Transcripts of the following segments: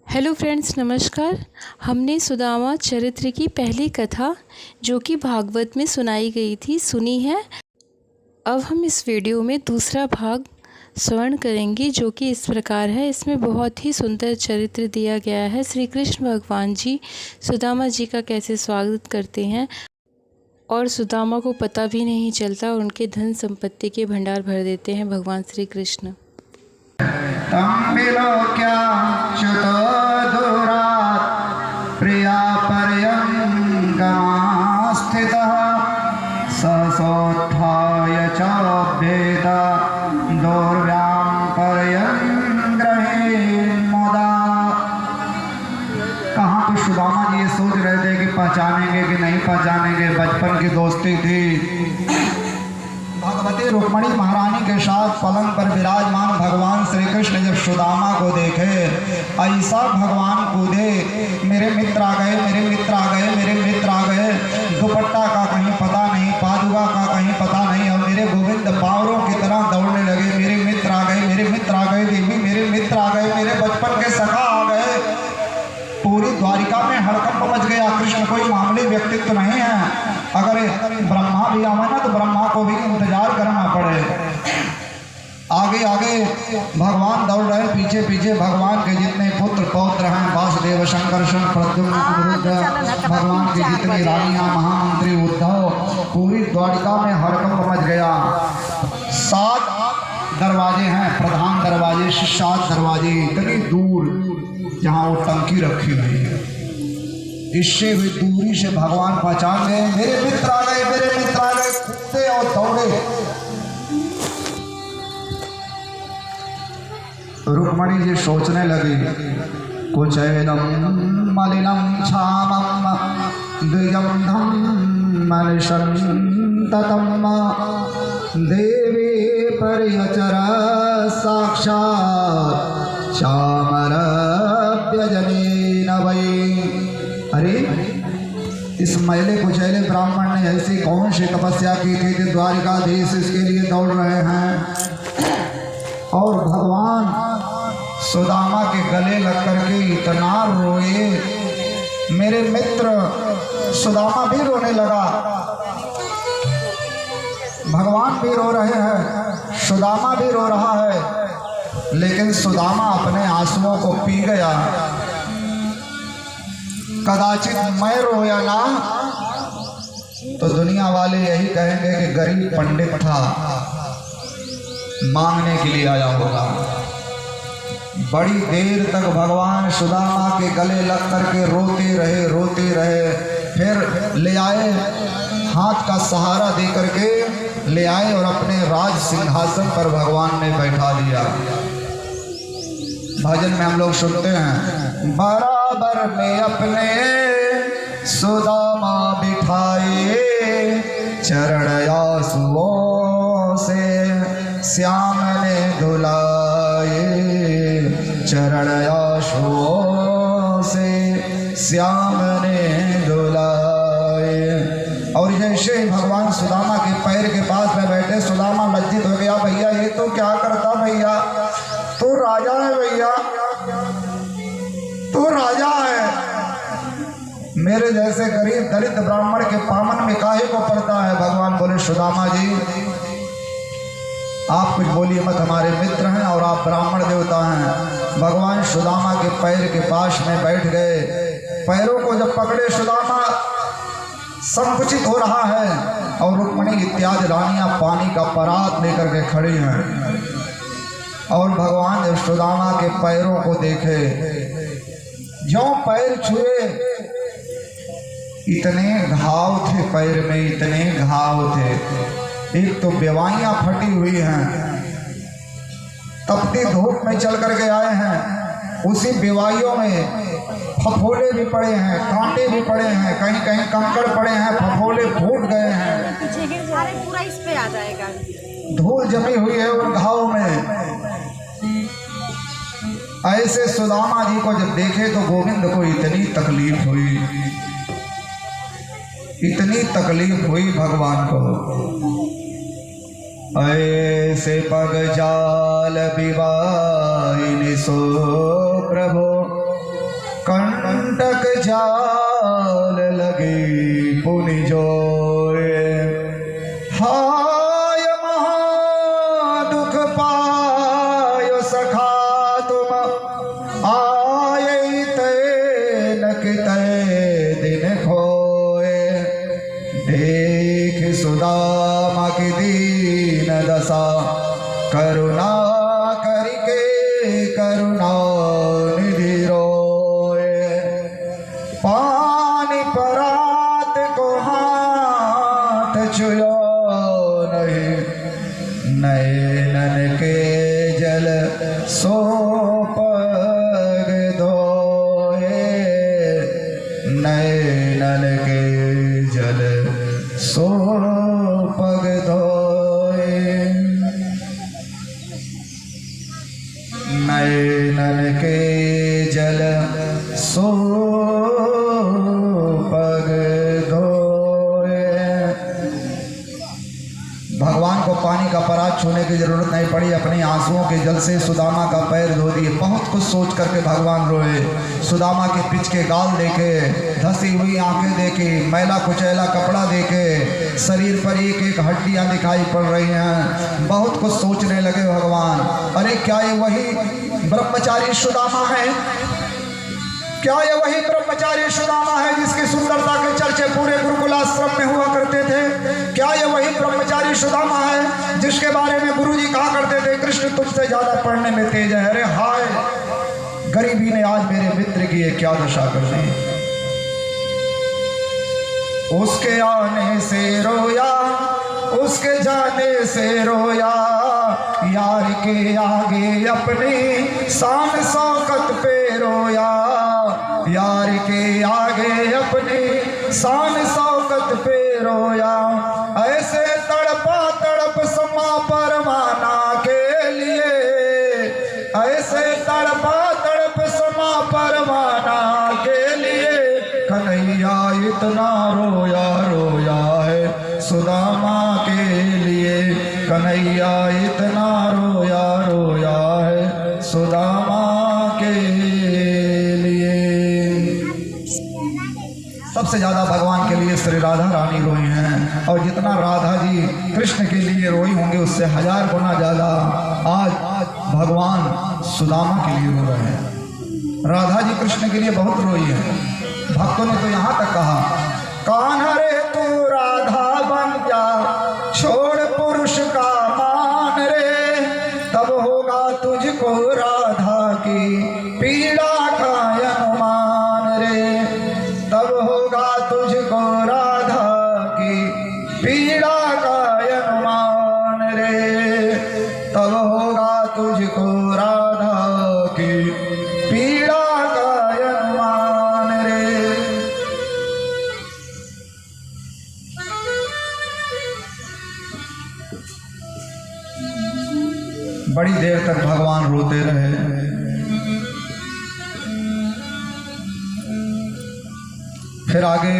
Hello friends, नमस्कार। हमने सुदामा चरित्र की पहली कथा जो कि भागवत में सुनाई गई थी सुनी है। अब हम इस वीडियो में दूसरा भाग श्रवण करेंगे जो कि इस प्रकार है। इसमें बहुत ही सुंदर चरित्र दिया गया है। श्री कृष्ण भगवान जी सुदामा जी का कैसे स्वागत करते हैं और सुदामा को पता भी नहीं चलता और उनके धन संपत्ति के भंडार भर देते हैं भगवान श्री कृष्ण। प्रिया पर्यङ्गमास्थितः ससोत्थाय चोभ्येत दूर्व्यां पर्यङ्ग्रहेन्मुदा। कहाँ तो सुदामा जी ये सोच रहे थे कि पहचानेंगे कि नहीं पहचानेंगे। बचपन की दोस्ती थी। भगवती रुक्मणी महारानी के साथ पलंग पर विराजमान भगवान श्री कृष्ण जब सुदामा को देखे, ऐसा भगवान कूदे, मेरे मित्र आ गए, मेरे मित्र आ गए, मेरे मित्र आ गए। दुपट्टा का कहीं पता नहीं, पादुका का कहीं पता नहीं, और मेरे गोविंद बावरों की तरह दौड़ने लगे। मेरे मित्र आ गए, मेरे मित्र आ गए, देवी मेरे मित्र आ गए, मेरे बचपन के सखा आ गए। पूरी द्वारिका में हड़कंप मच गया। कृष्ण कोई मामूली व्यक्तित्व नहीं है। अगर ब्रह्मा भी आवे ना तो ब्रह्मा को भी इंतजार करना पड़े। आगे आगे भगवान दौड़ रहे, पीछे पीछे भगवान के जितने पुत्र पौत्र हैं, वासुदेव, शंकरषण, प्रद्युम्न, भगवान की जितनी रानियां, महामंत्री, उद्धव, पूरी द्वारिका में हड़कंप मच गया। 7 दरवाजे हैं, प्रधान दरवाजे, 7 दरवाजे, इतनी दूर जहाँ वो टंकी रखी हुई है। इससे भी दूरी से भगवान पहचान गए, मेरे मित्र आ गए, मेरे मित्र आ गए। कूदे और दौड़े। रुक्मणी जी सोचने लगी, कुचैलम मलिनम क्षामम द्विजम धम्मनिषन्ततम देवी पर्यचर साक्षात् श्यामरव्यजनेन वै। अरे इस मैले कुचैले ब्राह्मण ने ऐसी कौन सी तपस्या की थी कि द्वारिकाधीश इसके लिए दौड़ रहे हैं। और भगवान सुदामा के गले लग करके इतना रोए, मेरे मित्र सुदामा भी रोने लगा। भगवान भी रो रहे हैं, सुदामा भी रो रहा है, लेकिन सुदामा अपने आंसुओं को पी गया। कदाचित मैं रोया ना तो दुनिया वाले यही कहेंगे कि गरीब पंडित था, मांगने के लिए आया होगा। बड़ी देर तक भगवान सुदामा के गले लग करके रोते रहे, रोते रहे। फिर ले आए, हाथ का सहारा दे करके ले आए और अपने राज सिंहासन पर भगवान ने बैठा दिया। भजन में हम लोग सुनते हैं, बराबर में अपने सुदामा बिठाए, चरण आंसुओं से श्याम ने धुलाए, चरण आंसुओं से श्याम ने धुलाए। और जैसे ही भगवान सुदामा के पैर के पास में बैठे, सुदामा लज्जित हो गया। भैया ये तो क्या करता, भैया तो राजा है, भैया तो राजा है, मेरे जैसे गरीब दलित ब्राह्मण के पामन में काहे को पड़ता है। भगवान बोले, सुदामा जी आप कुछ बोलिए मत, हमारे मित्र हैं और आप ब्राह्मण देवता हैं। भगवान सुदामा के पैर के पास में बैठ गए। पैरों को जब पकड़े, सुदामा संकुचित हो रहा है और रुक्मणी इत्यादि रानियां पानी का परात लेकर के खड़ी हैं। और भगवान जब सुदामा के पैरों को देखे, जो पैर छुए, इतने घाव थे पैर में, इतने घाव थे। एक तो बेवाइयां फटी हुई हैं, तपती धूप में चल करके आए हैं। उसी बेवाइयों में फफोले भी पड़े हैं, कांटे भी पड़े हैं, कहीं कहीं कंकड़ पड़े हैं, फफोले फूट गए हैं, पूरा इस पे आ जाएगा। धूल जमी हुई है उन घाव में। ऐसे सुदामा जी को जब देखे तो गोविंद को इतनी तकलीफ हुई, इतनी तकलीफ हुई भगवान को। ऐसे पग जाल विवाहिनी सो प्रभु कंटक जाल लगी पुनि जोए, हाय महा दुख पायो सखा तुम, आये ते नकते दिन खोए। देख सुदामा की दीन दशा, करुणा करके करुणा निधि रोए। पानी परात को हाथ छुयो नहीं, नयन के जल सो पग धोए, नयन के जल सो पग धोए। नयन के जल सो पग धोए। भगवान को पानी का परात छूने की जरूरत नहीं पड़ी, अपने आंसुओं के जल से सुदामा का पैर धो दिए। बहुत कुछ सोच करके भगवान रोए। सुदामा के पिच के गाल देखे, धसी हुई आंखें देखी, मैला कुचैला कपड़ा देखे, शरीर पर एक एक हड्डियां दिखाई पड़ रही हैं। बहुत कुछ सोचने लगे भगवान, अरे क्या ये वही ब्रह्मचारी सुदामा है? क्या ये वही ब्रह्मचारी सुदामा है जिसकी सुंदरता के चर्चे पूरे गुरुकुलाश्रम में हुआ करते थे? क्या ये वही ब्रह्मचारी सुदामा है जिसके बारे में गुरुजी कहा करते थे कृष्ण तुझसे ज्यादा पढ़ने में तेज है? अरे हाय, गरीबी ने आज मेरे मित्र की ये क्या दशा कर दी। उसके आने से रोया, उसके जाने से रोया, यार के आगे अपनी शान शौकत पे रोया, यार के आगे अपनी शान शौकत पे रोया। ऐसे तड़पा तड़प समा परवाना के लिए, ऐसे तड़पा तड़प समा परवाना के लिए। कन्हैया इतना रोया रोया है सुदामा के लिए, कन्हैया इतना रोया रोया है सुदामा के लिए। सबसे ज्यादा भगवान के लिए श्री राधा रानी रोई हैं, और जितना राधा जी कृष्ण के लिए रोई होंगे उससे 1000 गुना ज्यादा आज भगवान सुदामा के लिए रो रहे हैं। राधा जी कृष्ण के लिए बहुत रोई है। भक्तों ने तो यहाँ तक कहा, कान्हा रे तू राधा बन जा, छोड़ पुरुष का मान रे, तब होगा तुझको राधा की पीड़ा का अनुमान रे, तब होगा तुझको राधा की पीड़ा का अनुमान रे, तब होगा तुझको राधा की पीड़ा का अनुमान रे। बड़ी देर तक भगवान रोते रहे। फिर आगे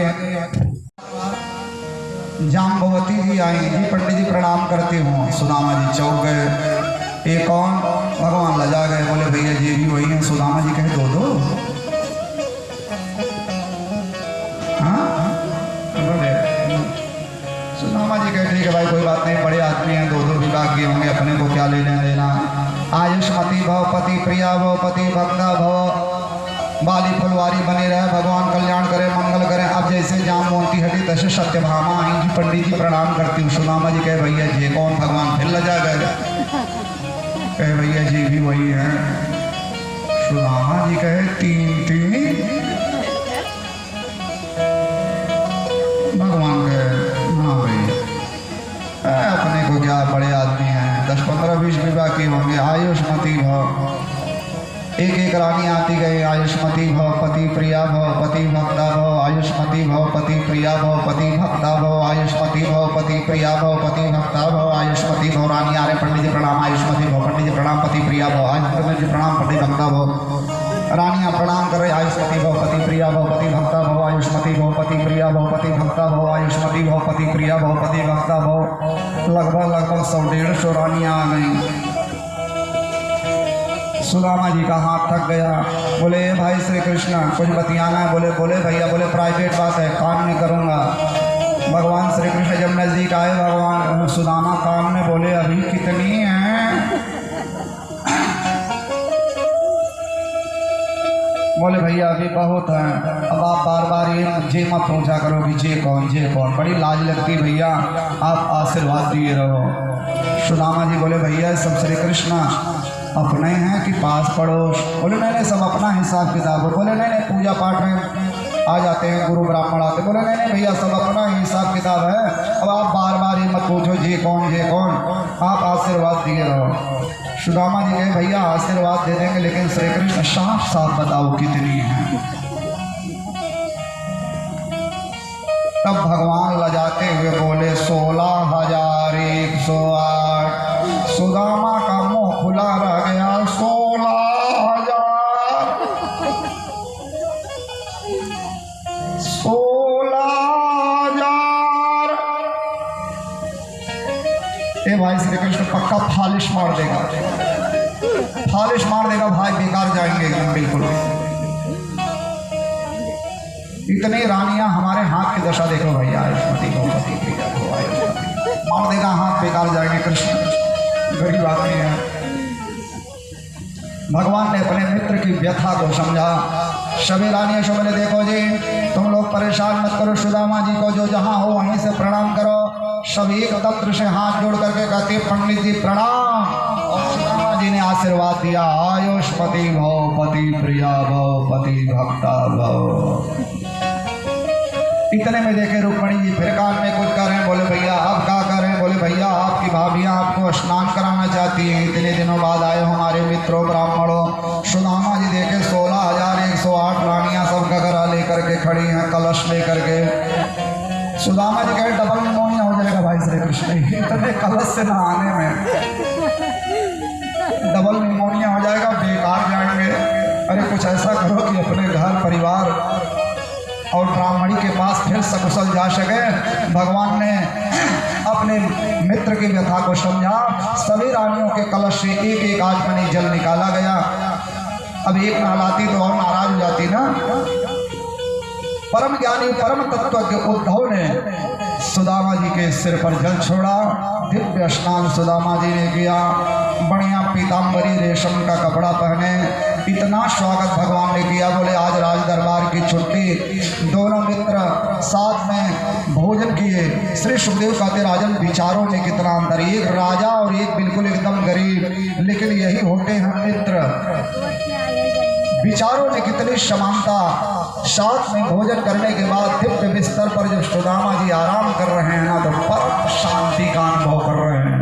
जाम्बवती जी आई, जी पंडित जी प्रणाम करती हूँ। सुदामा जी चौंक गए, ये कौन? भगवान लजा गए, बोले भैया जी भी वही है। सुदामा जी कहे दो दो, हाँ सुदामा जी कहे ठीक है भाई कोई बात नहीं, बड़े आदमी हैं, दो दो विवाह किए होंगे, अपने को क्या लेने देना। आयुष्मती भव, पति प्रिया भव, पति भक्ता भव, बाली फुलवारी बने रहे, भगवान कल्याण करे, मंगल करे। अब जैसे जाम्बवती हटी तैसे सत्यभामा आई। जी पंडित जी प्रणाम करती हूँ। सुदामा जी कहे भैया जी कौन? भगवान फिर लजा गए, कहे भैया जी भी वही है। सुदामा जी कहे तीन तीन? भगवान कहे हाँ भाई, अपने को क्या, बड़े आदमी हैं, 10 15 20 विवाह किए होंगे। आयुष्मती भव, एक एक रानी आती गई। आयुष्मती भव, पति प्रिया भव, पति भक्ता भव, आयुष्मती भव, पति प्रिया भव, पति भक्ता भव, आयुष्मती भव, पति प्रिया भव, पति भक्ता भव, आयुष्मती भव। रानी आ रहे, पंडित जी प्रणाम, आयुष्मती भव, पंडित जी प्रणाम, पति प्रिया भव, आयुष्मती जी प्रणाम, पति भक्ता भव। रानियां प्रणाम कर रहे, आयुष्मती भव, पति प्रिया भव, पति भक्ता भव, आयुष्मती भव, पति प्रिया भव, पति भक्ता भव, आयुष्मती भव, पति प्रिया भव, पति भक्ता भव। लगभग 100 150 रानियां आ गई। सुदामा जी का हाथ थक गया। बोले भाई श्री कृष्ण कुछ बतियाना है। बोले बोले भैया। बोले प्राइवेट बात है, काम नहीं करूँगा। भगवान श्री कृष्ण जब नज़दीक आए, भगवान सुदामा काम में बोले अभी कितनी हैं? बोले भैया अभी बहुत है। अब आप बार बार ये मत पूछा करो कि जे कौन, बड़ी लाज लगती भैया, आप आशीर्वाद दिए रहो। सुदामा जी बोले भैया सब श्री कृष्ण अपने हैं कि पास पड़ोस? बोले नहीं सब अपना हिसाब किताब है। बोले नहीं पूजा पाठ में आ जाते हैं, गुरु ब्राह्मण आते। बोले नहीं भैया सब अपना हिसाब किताब है। अब आप बार बार ये मत पूछो जे कौन, आप आशीर्वाद दिए रहो। सुदामा जी कहे भैया आशीर्वाद दे देंगे, लेकिन श्री कृष्ण साफ साफ बताओ कितनी है। तब भगवान लजाते हुए बोले 16,108। सुदामा का मुंह खुला रह गया। 16,000 ए भाई श्री कृष्ण पक्का फालिश मार देगा भाई, बेकार जाएंगे एकदम बिल्कुल। इतनी रानियां हमारे हाथ की दशा देखो भैया। मार देगा हाथ, बेकार जाएंगे। कृष्ण गरीब आदमी है। भगवान ने अपने मित्र की व्यथा को समझा। सभी रानियों से बोले देखो जी तुम लोग परेशान मत करो, सुदामा जी को जो जहाँ हो वहीं से प्रणाम करो। सभी एक तंत्र से हाथ जोड़ करके कहते पंडित जी प्रणाम। और सुदामा जी ने आशीर्वाद दिया आयुष्पति भव, पति प्रिया भव, पति भक्ता भव। इतने में देखे रुक्मणी जी फिर कान में कुछ कर रहे हैं। बोले भैया अब क्या कर रहे हैं? बोले भैया आपकी भाभियाँ आपको स्नान कराना चाहती हैं। इतने दिनों बाद आए हमारे मित्रों ब्राह्मणों। सुदामा जी देखे 16,108 रानियाँ सब गगरा लेकर के खड़ी हैं, कलश लेकर के। सुदामा जी कहे डबल निमोनिया हो जाएगा भाई श्री कृष्ण, इतने कलश से नहाने में डबल निमोनिया हो जाएगा, बेकार जाएंगे। अरे कुछ ऐसा करो कि अपने घर परिवार और ब्राह्मणी के पास फिर सकुशल जा सके। भगवान ने अपने मित्र की व्यथा को समझा। सभी रानियों के कलश से एक एक आजमनी जल निकाला गया। अब एक नहलाती तो और नाराज हो जाती ना। परम ज्ञानी परम तत्वज्ञ उद्धव ने सुदामा जी के सिर पर जल छोड़ा। दिव्य स्नान सुदामा जी ने किया। बढ़िया पीताम्बरी रेशम का कपड़ा पहने। इतना स्वागत भगवान ने किया। बोले आज राज दरबार की छुट्टी। दोनों मित्र साथ में भोजन किए। श्री सुखदेव कहते राजन विचारों में कितना अंतर, एक राजा और एक बिल्कुल एकदम गरीब, लेकिन यही होते हैं मित्र। विचारों में कितनी समानता। साथ में भोजन करने के बाद दिव्य बिस्तर पर जब सुदामा जी आराम कर रहे हैं ना, तो परम शांति का अनुभव कर रहे हैं।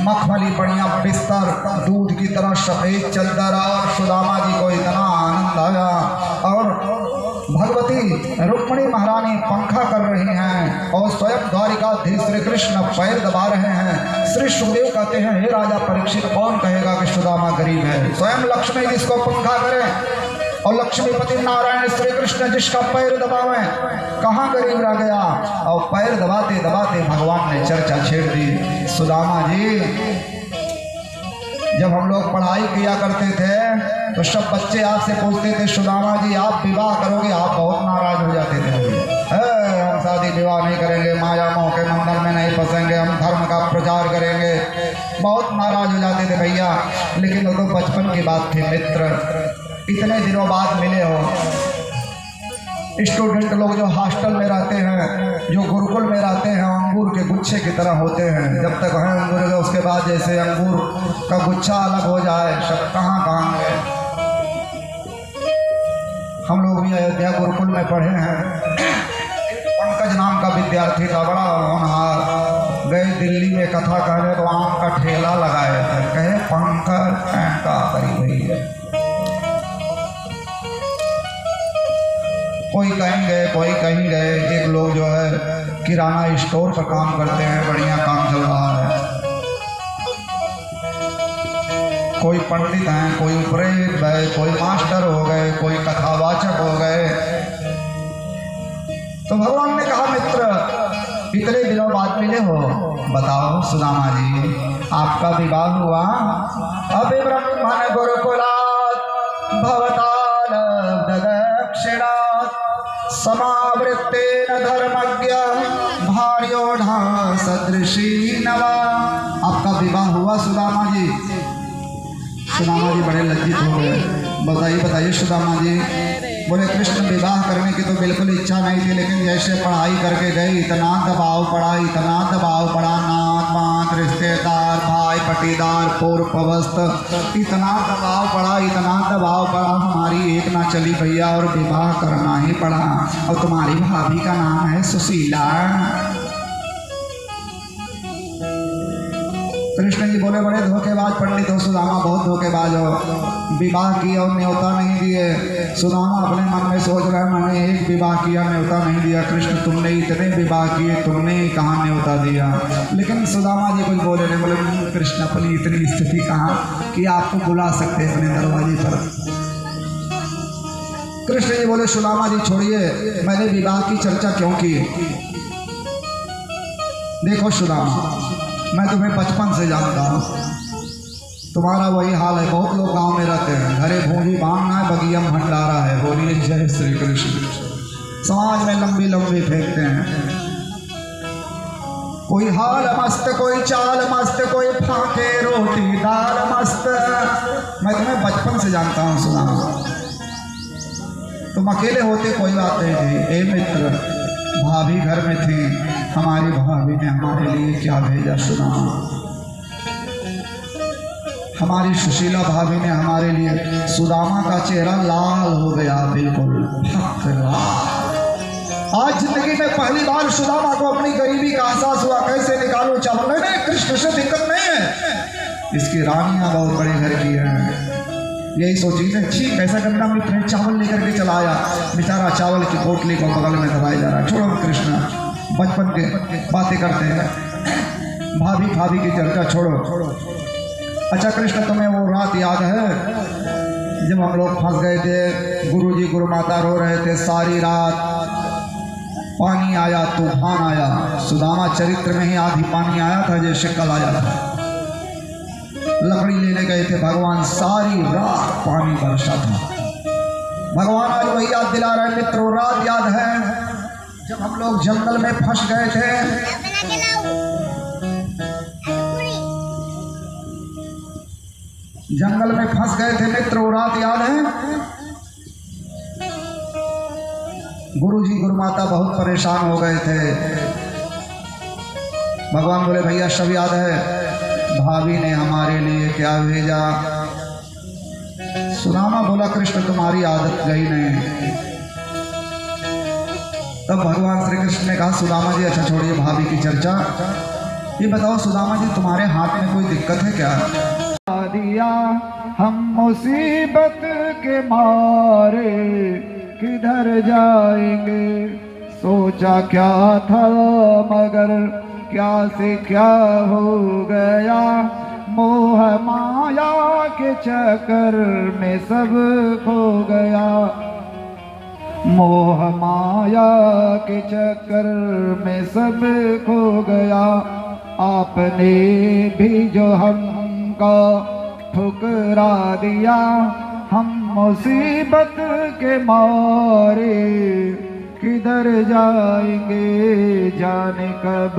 मखमली बढ़िया बिस्तर, दूध की तरह सफेद चद्दर, और सुदामा जी को इतना आनंद आया। और भगवती रुक्मिणी महारानी पंखा कर रही हैं और स्वयं द्वारिकाधीश श्री कृष्ण पैर दबा रहे हैं। श्री सुखदेव कहते हैं हे राजा परीक्षित, कौन कहेगा कि सुदामा गरीब है? स्वयं लक्ष्मी जिसको पंखा करें और लक्ष्मीपति नारायण श्री कृष्ण जिसका पैर दबावे, कहाँ गरीब रह गया? और पैर दबाते दबाते भगवान ने चर्चा छेड़ दी। सुदामा जी जब हम लोग पढ़ाई किया करते थे तो सब बच्चे आपसे पूछते थे सुदामा जी आप विवाह करोगे? आप बहुत नाराज हो जाते थे। हम शादी विवाह नहीं करेंगे, माया मोह के मंदिर में नहीं फंसेंगे, हम धर्म का प्रचार करेंगे, बहुत नाराज हो जाते थे भैया। लेकिन वो तो बचपन की बात थी मित्र। इतने दिनों बाद मिले हो। स्टूडेंट लोग जो हॉस्टल में रहते हैं, जो गुरुकुल में रहते हैं, अंगूर के गुच्छे की तरह होते हैं। जब तक हैं अंगूर के, उसके बाद जैसे अंगूर का गुच्छा अलग हो जाए, सब कहाँ गए। हम लोग भी अयोध्या गुरुकुल में पढ़े हैं। पंकज नाम का विद्यार्थी था, बड़ा होनहार। गए दिल्ली में कथा कहने तो आम का ठेला लगाए थे। कहे पंकज का करी भैया, कोई कहीं गए कोई कहीं गए। एक लोग जो है किराना स्टोर पर काम करते हैं, बढ़िया काम चल रहा है। कोई पंडित हैं, कोई उपरेत गए, कोई मास्टर हो गए, कोई कथावाचक हो गए। तो भगवान ने कहा मित्र इतने दिनों बाद मिले हो, बताओ सुदामा जी आपका विवाह हुआ? अभी ब्रह्मण गुरुकुलात् भवताल दक्षिणात् समावृत्तेन धर्मज्ञ भार्योढ़ा सदृशी नवा। आपका विवाह हुआ सुदामा जी? सुदामा जी बड़े लज्जित हो गए। बताइए सुदामा जी। बोले कृष्ण विवाह करने की तो बिल्कुल इच्छा नहीं थी, लेकिन जैसे पढ़ाई करके गई इतना दबाव पड़ा, इतना दबाव पड़ा, नात बात रिश्तेदार भाई पटीदार पूर्व पवस्त, इतना दबाव पड़ा, इतना दबाव पड़ा, हमारी एक ना चली भैया और विवाह करना ही पड़ा। और तुम्हारी भाभी का नाम है सुशीला। कृष्ण जी बोले बड़े धोखेबाज पंडित हो सुदामा, बहुत धोखेबाज हो। विवाह किया और न्योता नहीं दिए। सुदामा अपने मन में सोच रहा है मैंने एक विवाह किया न्योता नहीं दिया। कृष्ण तुमने इतने विवाह किए, तुमने कहाँ न्योता दिया? लेकिन सुदामा जी कुछ बोले नहीं। बोले कृष्ण अपनी इतनी स्थिति कहाँ कि आपको बुला सकते हैं अपने दरवाजे पर। कृष्ण जी बोले सुदामा जी छोड़िए, मैंने विवाह की चर्चा क्यों की? देखो सुदामा, मैं तुम्हें बचपन से जानता हूँ, तुम्हारा वही हाल है। बहुत लोग गांव में रहते हैं, घरे भूंजी बांधना है, बगियम भंडारा है। बोलिए जय श्री कृष्ण। समाज में लंबी लंबी फेंकते हैं, कोई हाल मस्त, कोई चाल मस्त, कोई फाके रोटी दाल मस्त। मैं तुम्हें बचपन से जानता हूँ सुदामा। तुम अकेले होते कोई बात नहीं थी। ए मित्र, भाभी घर में थी, हमारी भाभी ने हमारे लिए क्या भेजा सुदामा? हमारी सुशीला भाभी ने हमारे लिए, सुदामा का चेहरा लाल हो गया बिल्कुल। आज जिंदगी में पहली बार सुदामा को अपनी गरीबी का एहसास हुआ। कैसे निकालूं चावल? नहीं, कृष्ण से दिक्कत नहीं है, इसकी रानियां बहुत बड़े घर की है। यही सोची थे, ठीक ऐसा करना मित्र है, चावल लेकर के चला आया। बेचारा चावल की पोटली को बगल में दबाया जा रहा है। छोड़ो कृष्ण, बचपन के बातें करते हैं, भाभी की चर्चा छोड़ो। अच्छा कृष्ण, तुम्हें वो रात याद है जब हम लोग फंस गए थे? गुरुजी गुरु माता रो रहे थे सारी रात, पानी आया, तूफान आया। सुदामा चरित्र में ही आधी पानी आया था जैसे कल आया था। लकड़ी लेने गए थे भगवान, सारी रात पानी बरसा था। भगवान आज वही याद दिला रहे मित्रों। रात याद है जब हम लोग जंगल में फंस गए थे? जंगल में फंस गए थे मित्रों, रात याद है? गुरुजी गुरु माता बहुत परेशान हो गए थे। भगवान बोले भैया सब याद है, भाभी ने हमारे लिए क्या भेजा? सुदामा बोला कृष्ण तुम्हारी आदत गई नहीं। तब भगवान श्री कृष्ण ने कहा सुदामा जी अच्छा छोड़िए भाभी की चर्चा, ये बताओ सुदामा जी तुम्हारे हाथ में कोई दिक्कत है क्या? दिया हम मुसीबत के मारे किधर जाएंगे, सोचा क्या था मगर क्या से क्या हो गया, मोह माया के चक्कर में सब खो गया, मोह माया के चक्कर में सब खो गया, आपने भी जो हमको ठुकरा दिया, हम मुसीबत के मारे किधर जाएंगे, जाने कब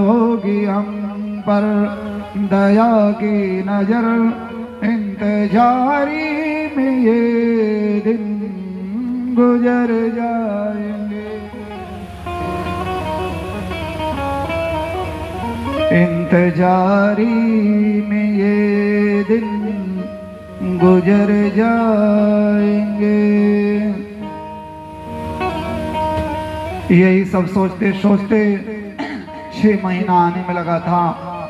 होगी हम पर दया की नजर, इंतजारी में ये दिन गुजर जाएंगे, इंतजारी में ये दिन गुजर जाएंगे। यही सब सोचते सोचते 6 महीना आने में लगा था,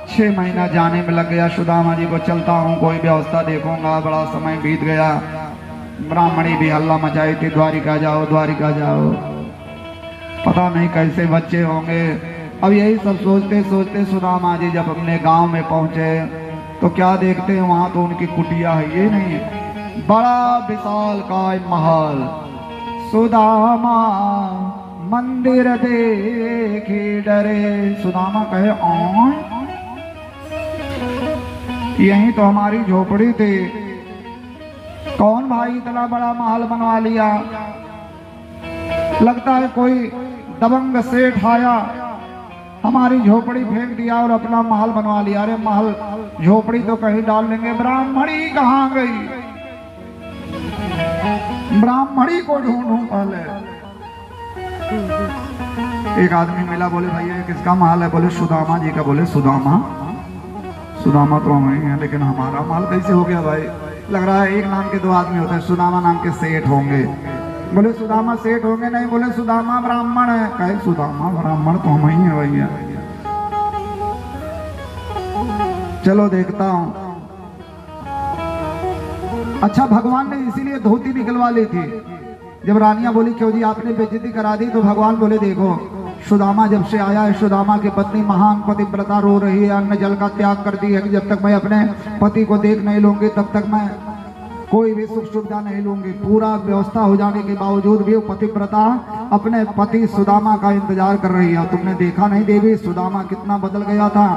6 महीना जाने में लग गया। सुदामा जी को चलता हूँ कोई व्यवस्था देखूंगा, बड़ा समय बीत गया। ब्राह्मणी भी हल्ला मचाई थी द्वारिका जाओ द्वारिका जाओ, पता नहीं कैसे बच्चे होंगे। अब यही सब सोचते सोचते सुदामा जी जब अपने गांव में पहुंचे तो क्या देखते हैं वहां तो उनकी कुटिया है, ये नहीं बड़ा विशाल काय महल। सुदामा मंदिर देखे डरे। सुदामा कहे ऑन, यही तो हमारी झोपड़ी थी, कौन भाई इतना बड़ा महल बनवा लिया, लगता है कोई दबंग सेठ आया, हमारी झोपड़ी फेंक दिया और अपना महल बनवा लिया। अरे महल झोपड़ी तो कहीं डाल लेंगे, ब्राह्मणी कहाँ गई, ब्राह्मणी को ढूंढूं पहले। एक आदमी मिला, बोले भैया किसका महल है, बोले सुदामा जी का। बोले सुदामा, सुदामा तो हम ही हैं, लेकिन हमारा महल कैसे हो गया भाई, लग रहा है एक नाम के दो आदमी होते हैं, सुदामा नाम के सेठ होंगे। बोले सुदामा सेठ होंगे, नहीं, बोले सुदामा ब्राह्मण है। कहे सुदामा ब्राह्मण तो हम ही है भैया, चलो देखता हूं। अच्छा, भगवान ने इसीलिए धोती निकलवा ली थी। जब रानियां बोली क्यों जी आपने बेइज्जती करा दी, तो भगवान बोले देखो सुदामा जब से आया है, सुदामा की पत्नी महान पतिव्रता रो रही है, अन्न जल का त्याग कर दी है कि जब तक मैं अपने पति को देख नहीं लूंगी तब तक मैं कोई भी सुख सुविधा नहीं लूंगी। पूरा व्यवस्था हो जाने के बावजूद भी वो पतिव्रता अपने पति सुदामा का इंतजार कर रही है। तुमने देखा नहीं देवी, सुदामा कितना बदल गया था,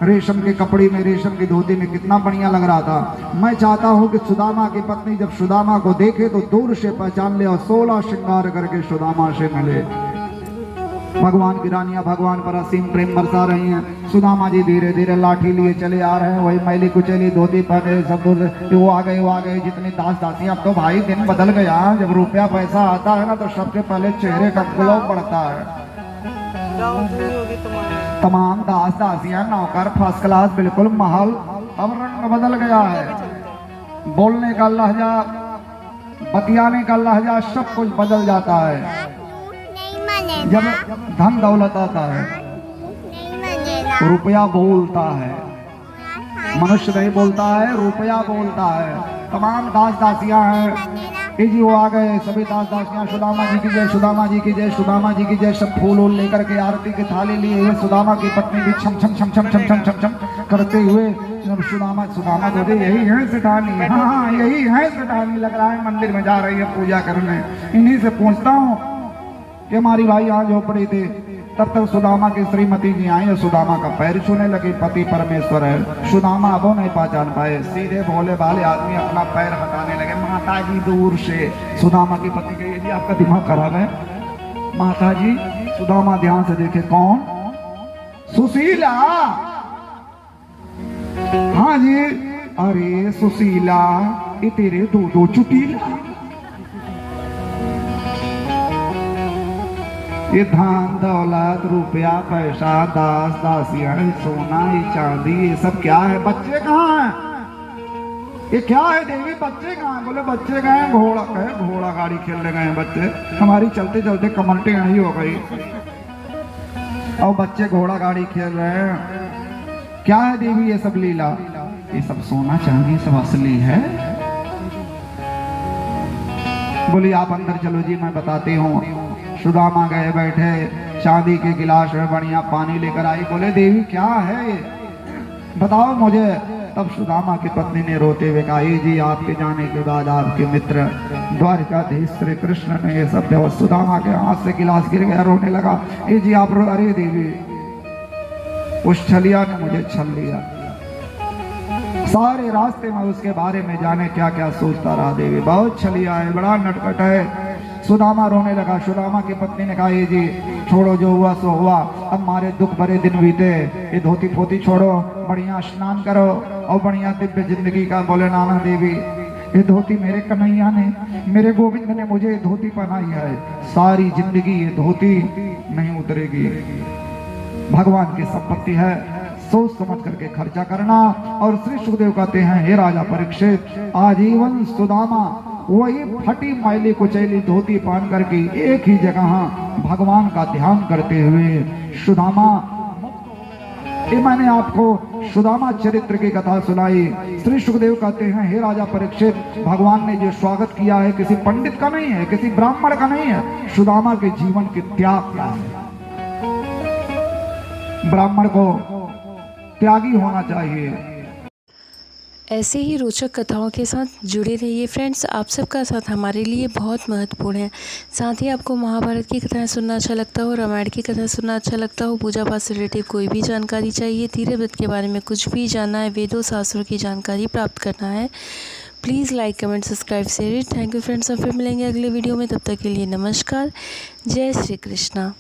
रेशम के कपड़े में, रेशम की धोती में कितना बढ़िया लग रहा था। मैं चाहता हूँ कि सुदामा की पत्नी जब सुदामा को देखे तो दूर से पहचान ले और 16 श्रृंगार करके सुदामा से मिले। भगवान की रानियां भगवान पर असीम प्रेम बरसा रही हैं। सुदामा जी धीरे धीरे लाठी लिए चले आ रहे हैं, वही मैली कुचली धोती पहने, सब वो आ गए जितनी दास दासी। अब तो भाई दिन बदल गया, जब रुपया पैसा आता है ना तो सबसे पहले चेहरे का ग्लो बढ़ता है। तमाम दास दासियां, नौकर, फर्स्ट क्लास, बिल्कुल महल अब रंग बदल गया है। बोलने का लहजा, बतियाने का लहजा, सब कुछ बदल जाता है। जब धन दौलत आता है, रुपया बोलता है, मनुष्य नहीं बोलता है, रुपया बोलता है। तमाम दास दासियां हैं, जी वो आ गए, सभी दास दासियां सुदामा जी की जय, सुदामा जी की जय, सुदामा जी की जय। सब फूल वूल लेकर के आरती की थाली लिए हुए, सुदामा की पत्नी भी छम छम छम छम छम छम छम छम करते हुए सुदामा बोले यही है सेठानी, हाँ यही है सेठानी, लग रहा है मंदिर में जा रही है पूजा करने। इन्हीं से पूछता हूँ कि हमारी भाई यहाँ झोपड़ी थी। तब तक सुदामा की श्रीमती जी आई और सुदामा का पैर छूने लगे। पति परमेश्वर है, सुदामा अब नहीं पहचान पाए। सीधे भोले भाले आदमी अपना पैर हटाने लगे। माता जी दूर से सुदामा की पति कही जी आपका दिमाग खराब है। माता जी, सुदामा ध्यान से देखे, कौन? सुशीला। हाँ जी। अरे सुशीला, ये तेरे दो चुटीला, ये धन दौलत, रुपया पैसा, दास दासियां, सोना, ये चांदी, ये सब क्या है? बच्चे कहाँ हैं? ये क्या है देवी, बच्चे कहाँ हैं? बोले बच्चे गए घोड़ा, कहे घोड़ा गाड़ी खेलने गए हैं बच्चे। हमारी चलते चलते कमर टेढ़ी हो गई और बच्चे घोड़ा गाड़ी खेल रहे हैं। क्या है देवी ये सब लीला? ये सब सोना चांदी सब असली है। बोली आप अंदर चलो जी, मैं बताती हूँ। सुदामा गए, बैठे, चांदी के गिलास में बढ़िया पानी लेकर आई। बोले देवी क्या है ये, बताओ मुझे। तब सुदामा की पत्नी ने रोते हुए कहा, जी आपके जाने के बाद आपके मित्र द्वारिकाधीश श्री कृष्ण ने ये सब दिया। सुदामा के हाथ से गिलास गिर गया, रोने लगा। जी आप रो, अरे देवी उस छलिया ने मुझे छल लिया। सारे रास्ते में उसके बारे में जाने क्या क्या सोचता रहा। देवी बहुत छलिया है, बड़ा नटखट है। सुदामा रोने लगा। सुदामा की पत्नी ने कहा, ये जी छोड़ो, जो हुआ सो हुआ, अब हमारे दुख भरे दिन बीते, ये धोती पोती छोड़ो, बढ़िया स्नान करो और बढ़िया दिव्य जिंदगी का। बोले नाना देवी, ये धोती मेरे कन्हैया ने, मेरे गोविंद ने मुझे ये धोती पहनाई है, सारी जिंदगी ये धोती नहीं उतरेगी। भगवान की संपत्ति है, सोच समझ करके खर्चा करना। और श्री सुखदेव कहते हैं, हे राजा परीक्षित, आजीवन सुदामा वही फटी मैली कुचैली धोती पहन करके एक ही जगह भगवान का ध्यान करते हुए सुदामा। ये मैंने आपको सुदामा चरित्र की कथा सुनाई। श्री सुखदेव कहते हैं, हे राजा परीक्षित, भगवान ने जो स्वागत किया है किसी पंडित का नहीं है, किसी ब्राह्मण का नहीं है। सुदामा के जीवन के त्याग का है। ब्राह्मण को त्यागी होना चाहिए। ऐसे ही रोचक कथाओं के साथ जुड़े रहिए फ्रेंड्स। आप सबका साथ हमारे लिए बहुत महत्वपूर्ण है। साथ ही आपको महाभारत की कथाएं सुनना अच्छा लगता हो, रामायण की कथाएं सुनना अच्छा लगता हो, पूजा पाठ से रिलेटेड कोई भी जानकारी चाहिए, तीर्थ व्रत के बारे में कुछ भी जानना है, वेदों शास्त्रों की जानकारी प्राप्त करना है, please like comment subscribe share it. Thank you friends. अब फिर मिलेंगे अगले वीडियो में, तब तक के लिए नमस्कार। जय श्री कृष्णा।